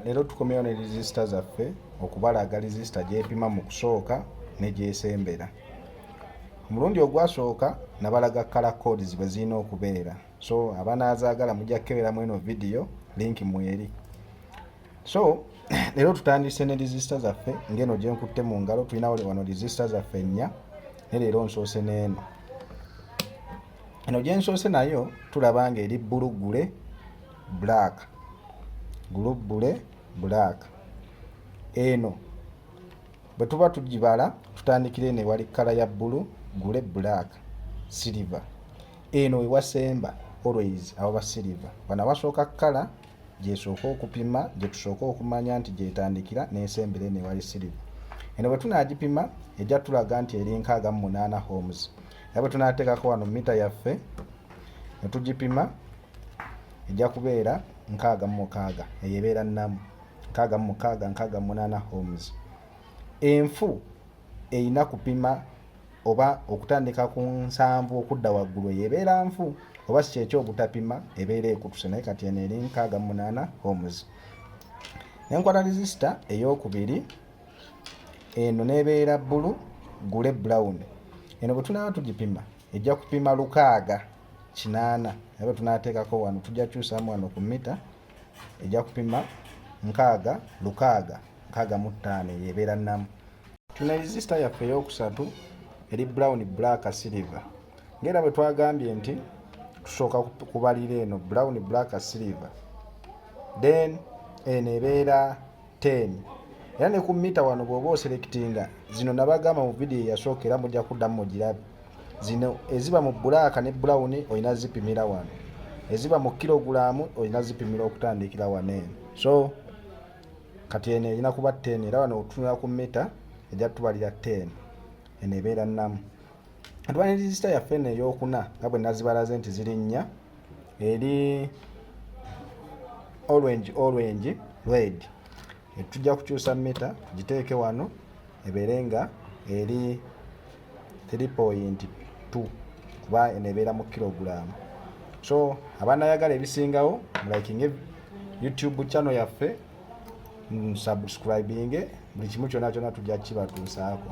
Leero tukomyewo ne resistor zaffe okubalaga resistor gyepima mu kusooka ne gyesembera. Omulundi ogwasooka nabalaga color codes bwe zirina okubeera, so abanaazaagala mujja kukeberamu eno video link mweri. So leero tutandise ne resistor zaffe ng'eno gye nkutte mu ngalo. Tulina wano resistor zaffe 4 ne leero nsoose n'eno. Eno gye nsoose nayo tulaba ng'eri bbulugule black, gulubule black. Eno bwe tuba tugibala tutandikira eno ewali kala ya bbulu, gule black, silver. Eno ewasemba always aba silver. Bano abasooka kala gyesooka okupima, gye tusooka okumanya nti gyetandikira n'esembera eno ewali silver. Eno bwe tunaagipima ejja tulaga nti eri 68 ohms. Era bwe tunaateekako wano mita yaffe ne tugipima ejja kubeera 66, eyo ebeera nnamu 66 ohms. Enfu erina kupima oba okutandika ku 7 okudda waggulu ebeera nfu, oba si kyekyo obutapima ebeera ekutuse, naye kati eno eri 68 ohms. Nenkwata resistor ey'okubiri, eno n'ebeera bbulu, gule brown. Eno bwe tunaaba tugipima ejja kupima 680. Era tunaateekako wano tujja kyusaamu wano ku mita ejja kupima 665, ebeera nnamu. Tuna resistor yaffe ey'okusatu eri brown black silver. Ng'era bwe twagambye nti tusooka kubalira eno brown black silver, then eno ebeera 10. Era ne ku mita wano bw'oba oselekitinga zino nabagamba mu video eyasookera mujja kuddamu mugirabe. Zino eziba mu black ne brown olina zipimira wano, eziba mu kilogulaamu olina zipimira okutandikira wano eno. So kati eno erina kuba 10, era wano otunula ku mita ejja tubalira 10, eno ebeera nnamu. Tuba ne resistor yaffe eno ey'okuna nga bwe nazibalaze nti ziri 4, eri orange red. Tujja kukyusa mita tugiteeke wano ebeere nga eri 3.2 kuba eno ebeera mu kilogulaamu. So abanayagala ebisingawo mulakinge YouTube channel yaffe, subscribing, buli kimu kyonna tujja kibatuusaako.